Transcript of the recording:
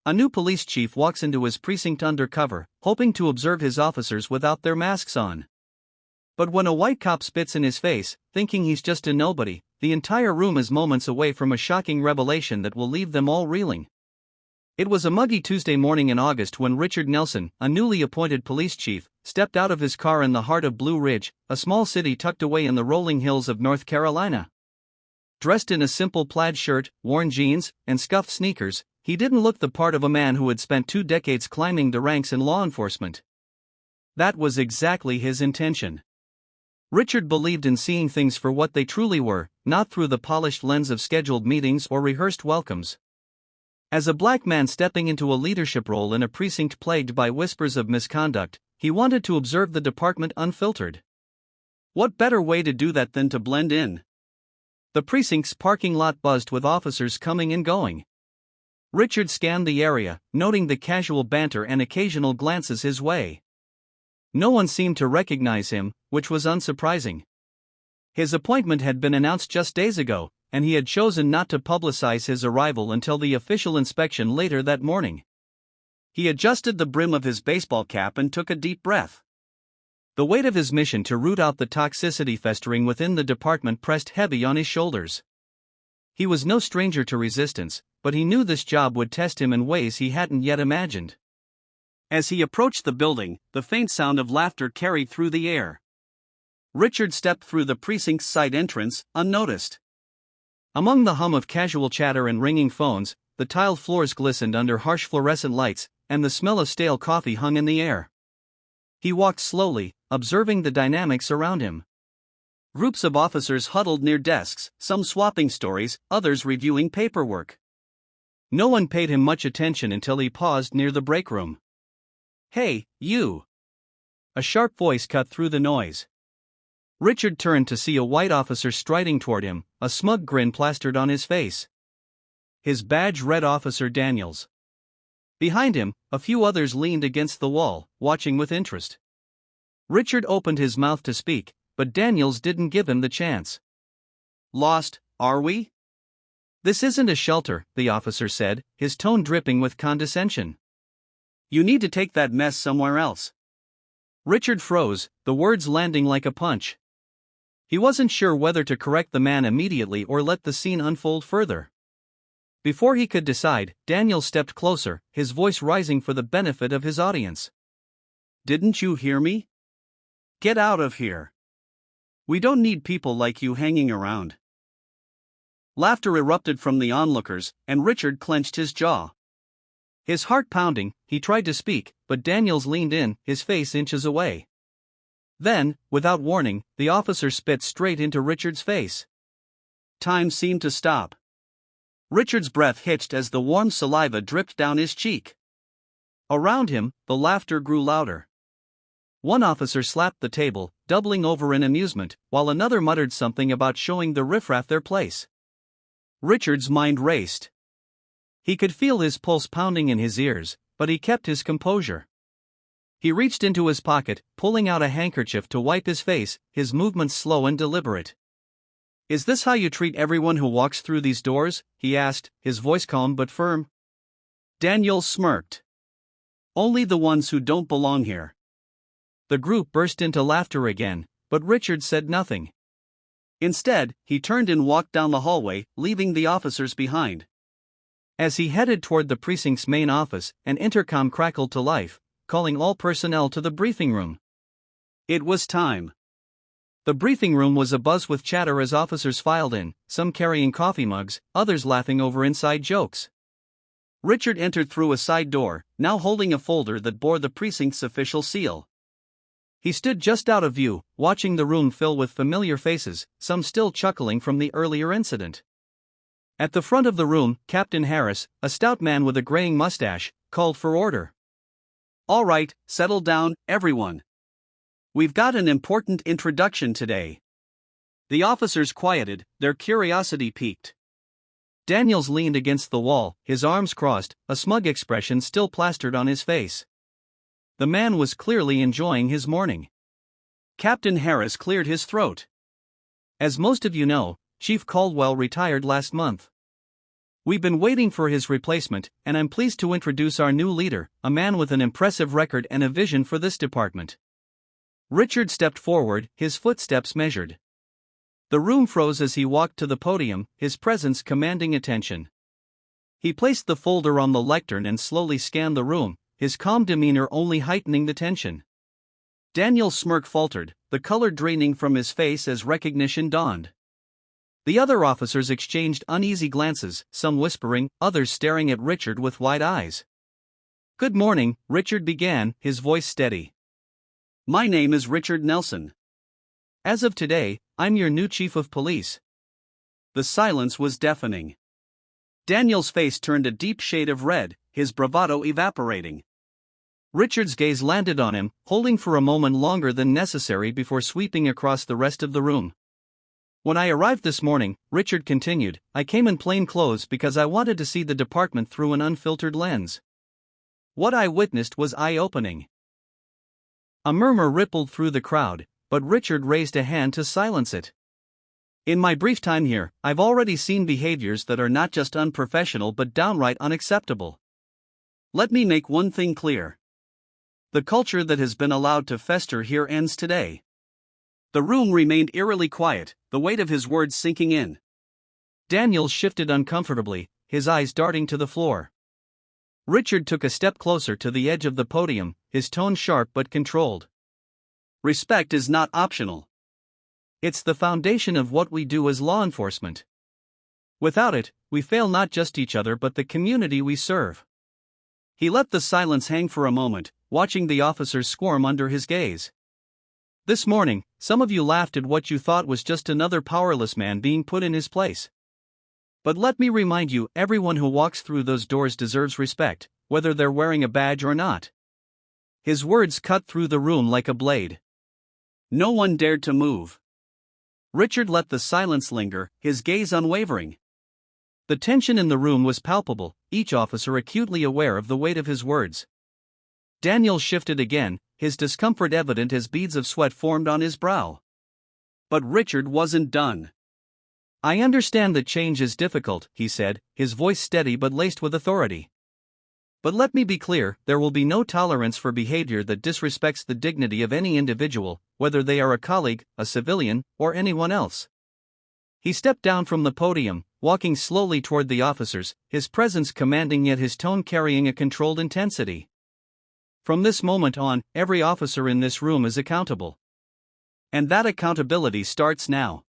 A new police chief walks into his precinct undercover, hoping to observe his officers without their masks on. But when a white cop spits in his face, thinking he's just a nobody, the entire room is moments away from a shocking revelation that will leave them all reeling. It was a muggy Tuesday morning in August when Richard Nelson, a newly appointed police chief, stepped out of his car in the heart of Blue Ridge, a small city tucked away in the rolling hills of North Carolina. Dressed in a simple plaid shirt, worn jeans, and scuffed sneakers, he didn't look the part of a man who had spent 2 decades climbing the ranks in law enforcement. That was exactly his intention. Richard believed in seeing things for what they truly were, not through the polished lens of scheduled meetings or rehearsed welcomes. As a black man stepping into a leadership role in a precinct plagued by whispers of misconduct, he wanted to observe the department unfiltered. What better way to do that than to blend in? The precinct's parking lot buzzed with officers coming and going. Richard scanned the area, noting the casual banter and occasional glances his way. No one seemed to recognize him, which was unsurprising. His appointment had been announced just days ago, and he had chosen not to publicize his arrival until the official inspection later that morning. He adjusted the brim of his baseball cap and took a deep breath. The weight of his mission to root out the toxicity festering within the department pressed heavy on his shoulders. He was no stranger to resistance, but he knew this job would test him in ways he hadn't yet imagined. As he approached the building, the faint sound of laughter carried through the air. Richard stepped through the precinct's side entrance, unnoticed. Among the hum of casual chatter and ringing phones, the tiled floors glistened under harsh fluorescent lights, and the smell of stale coffee hung in the air. He walked slowly, observing the dynamics around him. Groups of officers huddled near desks, some swapping stories, others reviewing paperwork. No one paid him much attention until he paused near the break room. "Hey, you!" A sharp voice cut through the noise. Richard turned to see a white officer striding toward him, a smug grin plastered on his face. His badge read Officer Daniels. Behind him, a few others leaned against the wall, watching with interest. Richard opened his mouth to speak, but Daniels didn't give him the chance. "Lost, are we?" "This isn't a shelter," the officer said, his tone dripping with condescension. "You need to take that mess somewhere else." Richard froze, the words landing like a punch. He wasn't sure whether to correct the man immediately or let the scene unfold further. Before he could decide, Daniel stepped closer, his voice rising for the benefit of his audience. "Didn't you hear me? Get out of here. We don't need people like you hanging around." Laughter erupted from the onlookers, and Richard clenched his jaw. His heart pounding, he tried to speak, but Daniels leaned in, his face inches away. Then, without warning, the officer spit straight into Richard's face. Time seemed to stop. Richard's breath hitched as the warm saliva dripped down his cheek. Around him, the laughter grew louder. One officer slapped the table, doubling over in amusement, while another muttered something about showing the riffraff their place. Richard's mind raced. He could feel his pulse pounding in his ears, but he kept his composure. He reached into his pocket, pulling out a handkerchief to wipe his face, his movements slow and deliberate. "Is this how you treat everyone who walks through these doors?" he asked, his voice calm but firm. Daniel smirked. "Only the ones who don't belong here." The group burst into laughter again, but Richard said nothing. Instead, he turned and walked down the hallway, leaving the officers behind. As he headed toward the precinct's main office, an intercom crackled to life, calling all personnel to the briefing room. It was time. The briefing room was abuzz with chatter as officers filed in, some carrying coffee mugs, others laughing over inside jokes. Richard entered through a side door, now holding a folder that bore the precinct's official seal. He stood just out of view, watching the room fill with familiar faces, some still chuckling from the earlier incident. At the front of the room, Captain Harris, a stout man with a graying mustache, called for order. "All right, settle down, everyone. We've got an important introduction today." The officers quieted, their curiosity piqued. Daniels leaned against the wall, his arms crossed, a smug expression still plastered on his face. The man was clearly enjoying his morning. Captain Harris cleared his throat. "As most of you know, Chief Caldwell retired last month. We've been waiting for his replacement, and I'm pleased to introduce our new leader, a man with an impressive record and a vision for this department." Richard stepped forward, his footsteps measured. The room froze as he walked to the podium, his presence commanding attention. He placed the folder on the lectern and slowly scanned the room, his calm demeanor only heightening the tension. Daniel's smirk faltered, the color draining from his face as recognition dawned. The other officers exchanged uneasy glances, some whispering, others staring at Richard with wide eyes. "Good morning," Richard began, his voice steady. "My name is Richard Nelson. As of today, I'm your new chief of police." The silence was deafening. Daniel's face turned a deep shade of red, his bravado evaporating. Richard's gaze landed on him, holding for a moment longer than necessary before sweeping across the rest of the room. "When I arrived this morning," Richard continued, "I came in plain clothes because I wanted to see the department through an unfiltered lens. What I witnessed was eye-opening." A murmur rippled through the crowd, but Richard raised a hand to silence it. "In my brief time here, I've already seen behaviors that are not just unprofessional but downright unacceptable. Let me make one thing clear. The culture that has been allowed to fester here ends today." The room remained eerily quiet, the weight of his words sinking in. Daniel shifted uncomfortably, his eyes darting to the floor. Richard took a step closer to the edge of the podium, his tone sharp but controlled. "Respect is not optional. It's the foundation of what we do as law enforcement. Without it, we fail not just each other but the community we serve." He let the silence hang for a moment, watching the officers squirm under his gaze. "This morning, some of you laughed at what you thought was just another powerless man being put in his place. But let me remind you, everyone who walks through those doors deserves respect, whether they're wearing a badge or not." His words cut through the room like a blade. No one dared to move. Richard let the silence linger, his gaze unwavering. The tension in the room was palpable, each officer acutely aware of the weight of his words. Daniel shifted again, his discomfort evident as beads of sweat formed on his brow. But Richard wasn't done. "I understand that change is difficult," he said, his voice steady but laced with authority. "But let me be clear, there will be no tolerance for behavior that disrespects the dignity of any individual, whether they are a colleague, a civilian, or anyone else." He stepped down from the podium, walking slowly toward the officers, his presence commanding yet his tone carrying a controlled intensity. "From this moment on, every officer in this room is accountable. And that accountability starts now."